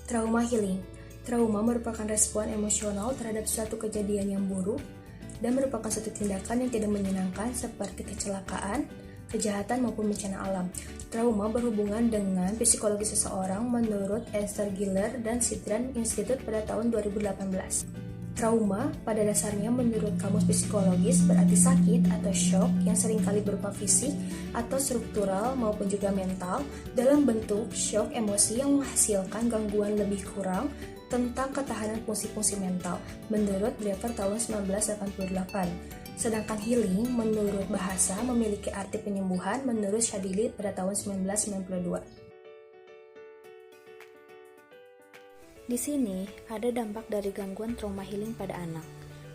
Trauma healing. Trauma merupakan respon emosional terhadap suatu kejadian yang buruk dan merupakan suatu tindakan yang tidak menyenangkan seperti kecelakaan, kejahatan maupun bencana alam. Trauma berhubungan dengan psikologi seseorang menurut Esther Giller dan Sidran Institute pada tahun 2018. Trauma pada dasarnya menurut Kamus Psikologis berarti sakit atau shock yang seringkali berupa fisik atau struktural maupun juga mental dalam bentuk shock emosi yang menghasilkan gangguan lebih kurang tentang ketahanan fungsi-fungsi mental menurut Drever tahun 1988. Sedangkan healing menurut bahasa memiliki arti penyembuhan menurut Shadili pada tahun 1992. Di sini ada dampak dari gangguan trauma healing pada anak.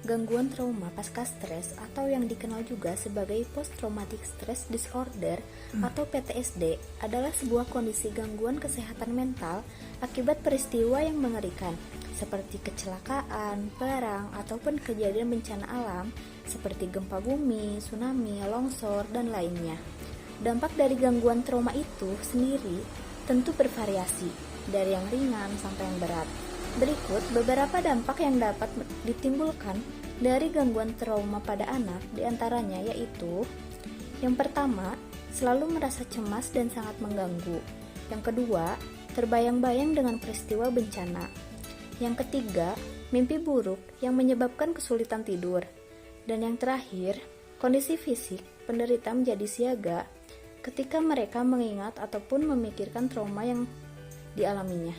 Gangguan trauma pasca stres atau yang dikenal juga sebagai Post Traumatic Stress Disorder atau PTSD adalah sebuah kondisi gangguan kesehatan mental akibat peristiwa yang mengerikan seperti kecelakaan, perang, ataupun kejadian bencana alam seperti gempa bumi, tsunami, longsor, dan lainnya. Dampak dari gangguan trauma itu sendiri tentu bervariasi dari yang ringan sampai yang berat. Berikut beberapa dampak yang dapat ditimbulkan dari gangguan trauma pada anak, diantaranya yaitu: yang pertama, selalu merasa cemas dan sangat mengganggu. Yang kedua, terbayang-bayang dengan peristiwa bencana. Yang ketiga, mimpi buruk yang menyebabkan kesulitan tidur. Dan yang terakhir, kondisi fisik penderita menjadi siaga ketika mereka mengingat ataupun memikirkan trauma yang dialaminya.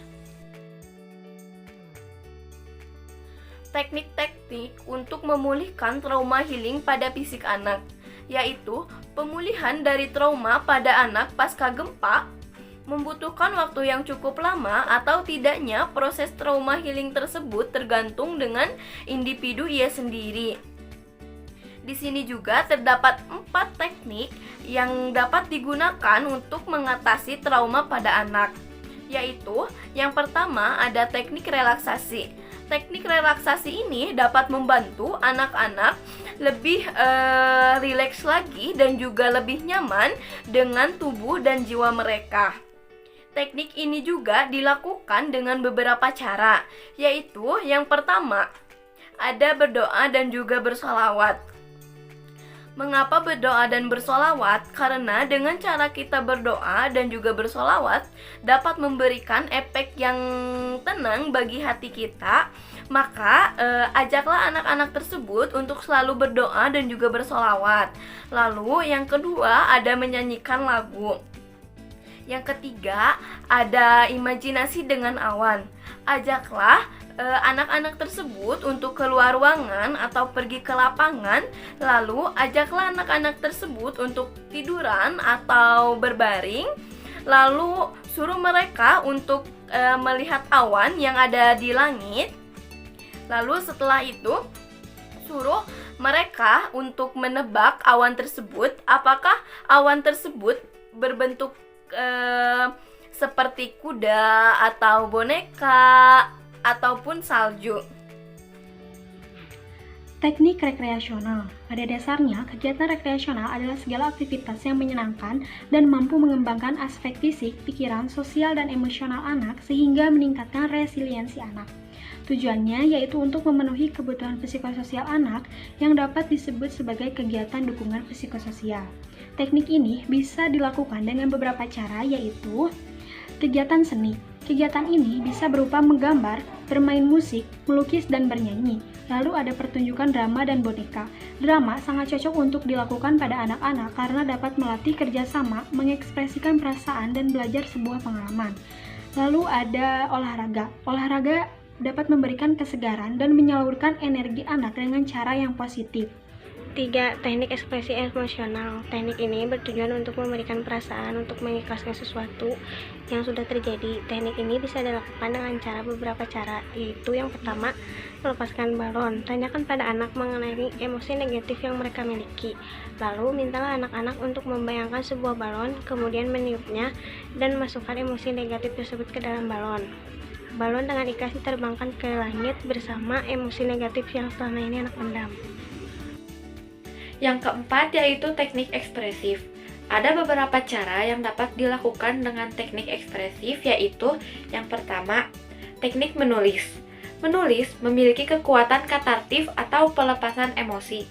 Teknik-teknik untuk memulihkan trauma healing pada fisik anak, yaitu pemulihan dari trauma pada anak pasca gempa membutuhkan waktu yang cukup lama atau tidaknya proses trauma healing tersebut tergantung dengan individu ia sendiri. Di sini juga terdapat 4 teknik yang dapat digunakan untuk mengatasi trauma pada anak, yaitu yang pertama ada teknik relaksasi. Teknik relaksasi ini dapat membantu anak-anak lebih rileks lagi dan juga lebih nyaman dengan tubuh dan jiwa mereka. Teknik ini juga dilakukan dengan beberapa cara, yaitu yang pertama ada berdoa dan juga bersolawat. Mengapa berdoa dan bersolawat? Karena dengan cara kita berdoa dan juga bersolawat dapat memberikan efek yang tenang bagi hati kita. Maka ajaklah anak-anak tersebut untuk selalu berdoa dan juga bersolawat. Lalu yang kedua ada menyanyikan lagu. Yang ketiga ada imajinasi dengan awan. Ajaklah anak-anak tersebut untuk keluar ruangan atau pergi ke lapangan, lalu ajaklah anak-anak tersebut untuk tiduran atau berbaring, lalu suruh mereka untuk melihat awan yang ada di langit. Lalu setelah itu suruh mereka untuk menebak awan tersebut, apakah awan tersebut berbentuk seperti kuda atau boneka ataupun salju. Teknik rekreasional. Pada dasarnya, kegiatan rekreasional adalah segala aktivitas yang menyenangkan dan mampu mengembangkan aspek fisik, pikiran, sosial, dan emosional anak sehingga meningkatkan resiliensi anak. Tujuannya yaitu untuk memenuhi kebutuhan psikososial anak yang dapat disebut sebagai kegiatan dukungan psikososial. Teknik ini bisa dilakukan dengan beberapa cara, yaitu kegiatan seni. Kegiatan ini bisa berupa menggambar, bermain musik, melukis, dan bernyanyi. Lalu ada pertunjukan drama dan boneka. Drama sangat cocok untuk dilakukan pada anak-anak karena dapat melatih kerjasama, mengekspresikan perasaan, dan belajar sebuah pengalaman. Lalu ada olahraga. Olahraga dapat memberikan kesegaran dan menyalurkan energi anak dengan cara yang positif. 3. Teknik ekspresi emosional. Teknik ini bertujuan untuk memberikan perasaan untuk mengikhlaskan sesuatu yang sudah terjadi. Teknik ini bisa dilakukan dengan beberapa cara, yaitu yang pertama, melepaskan balon. Tanyakan pada anak mengenai emosi negatif yang mereka miliki. Lalu, mintalah anak-anak untuk membayangkan sebuah balon, kemudian meniupnya dan masukkan emosi negatif tersebut ke dalam balon. Balon dengan ikhlas diterbangkan ke langit bersama emosi negatif yang selama ini anak pendam. Yang keempat yaitu teknik ekspresif. Ada beberapa cara yang dapat dilakukan dengan teknik ekspresif, yaitu yang pertama, teknik menulis. Menulis memiliki kekuatan katartif atau pelepasan emosi.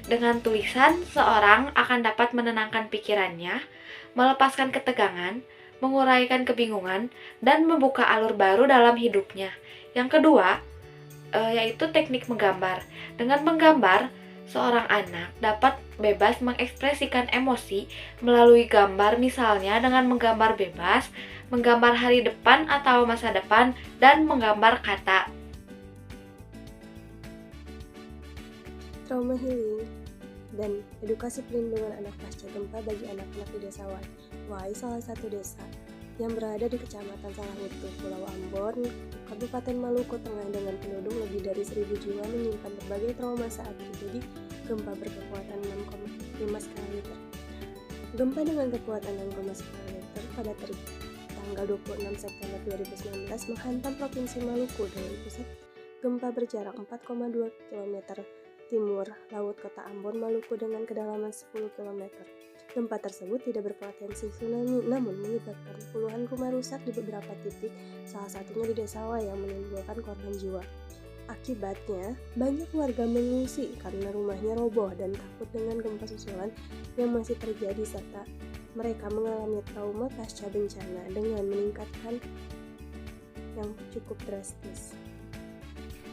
Dengan tulisan, seorang akan dapat menenangkan pikirannya, melepaskan ketegangan, menguraikan kebingungan, dan membuka alur baru dalam hidupnya. Yang kedua, yaitu teknik menggambar. Dengan menggambar, seorang anak dapat bebas mengekspresikan emosi melalui gambar, misalnya dengan menggambar bebas, menggambar hari depan atau masa depan, dan menggambar kata. Trauma healing dan edukasi perlindungan anak pasca gempa bagi anak-anak di Desa Wai, salah satu desa yang berada di Kecamatan Salahutu, Pulau Ambon, Kabupaten Maluku Tengah dengan penduduk lebih dari 1.000 jiwa menyimpan berbagai trauma saat terjadi gempa berkekuatan 6,5 skala Richter. Gempa dengan kekuatan 6,5 skala Richter pada tanggal 26 September 2019 menghantam Provinsi Maluku dengan pusat gempa berjarak 4,2 km timur laut kota Ambon, Maluku dengan kedalaman 10 km. Gempa tersebut tidak berpotensi tsunami, namun menyebabkan puluhan rumah rusak di beberapa titik, salah satunya di Desa Wai yang menimbulkan korban jiwa. Akibatnya, banyak warga mengungsi karena rumahnya roboh dan takut dengan gempa susulan yang masih terjadi, serta mereka mengalami trauma pasca bencana dengan meningkatkan yang cukup drastis.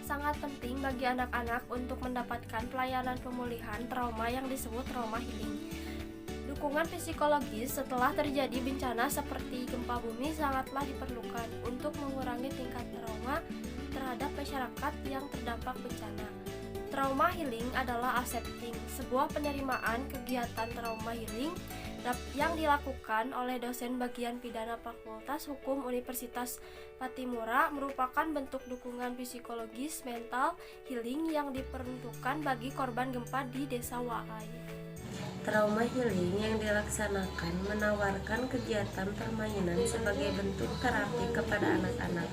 Sangat penting bagi anak-anak untuk mendapatkan pelayanan pemulihan trauma yang disebut trauma healing. Dukungan psikologis setelah terjadi bencana seperti gempa bumi sangatlah diperlukan untuk mengurangi tingkat trauma terhadap masyarakat yang terdampak bencana. Trauma healing adalah accepting, sebuah penerimaan kegiatan trauma healing yang dilakukan oleh dosen bagian pidana Fakultas Hukum Universitas Patimura, merupakan bentuk dukungan psikologis mental healing yang diperuntukkan bagi korban gempa di Desa Wai. Trauma healing yang dilaksanakan menawarkan kegiatan permainan sebagai bentuk terapi kepada anak-anak.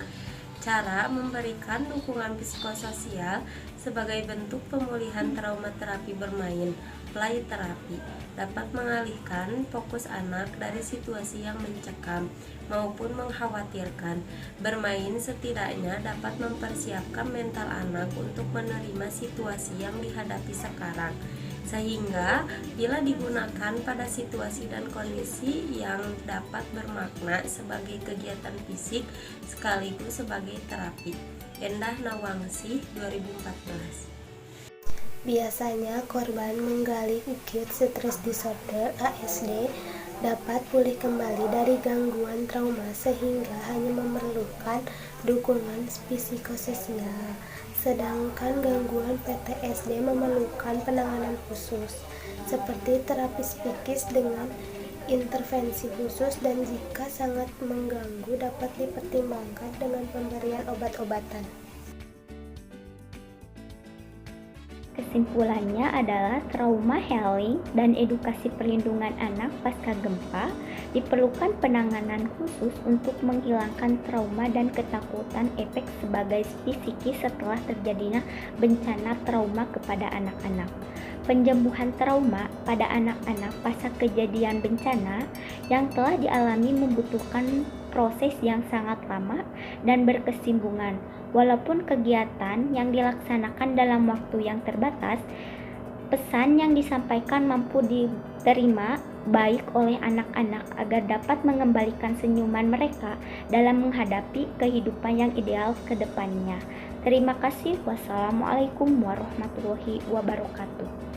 Cara memberikan dukungan psikososial sebagai bentuk pemulihan trauma terapi bermain, play terapi, dapat mengalihkan fokus anak dari situasi yang mencekam maupun mengkhawatirkan. Bermain setidaknya dapat mempersiapkan mental anak untuk menerima situasi yang dihadapi sekarang, sehingga bila digunakan pada situasi dan kondisi yang dapat bermakna sebagai kegiatan fisik sekaligus sebagai terapi. Endah Nawangsih, 2014. Biasanya korban menggali acute stress disorder (ASD) dapat pulih kembali dari gangguan trauma sehingga hanya memerlukan dukungan psikososial. Sedangkan gangguan PTSD memerlukan penanganan khusus seperti terapi psikis dengan intervensi khusus, dan jika sangat mengganggu dapat dipertimbangkan dengan pemberian obat-obatan. Kesimpulannya adalah trauma healing dan edukasi perlindungan anak pasca gempa diperlukan penanganan khusus untuk menghilangkan trauma dan ketakutan efek sebagai psikis setelah terjadinya bencana trauma kepada anak-anak. Penyembuhan trauma pada anak-anak pasca kejadian bencana yang telah dialami membutuhkan proses yang sangat lama dan berkesinambungan. Walaupun kegiatan yang dilaksanakan dalam waktu yang terbatas, pesan yang disampaikan mampu diterima baik oleh anak-anak agar dapat mengembalikan senyuman mereka dalam menghadapi kehidupan yang ideal ke depannya. Terima kasih. Wassalamualaikum warahmatullahi wabarakatuh.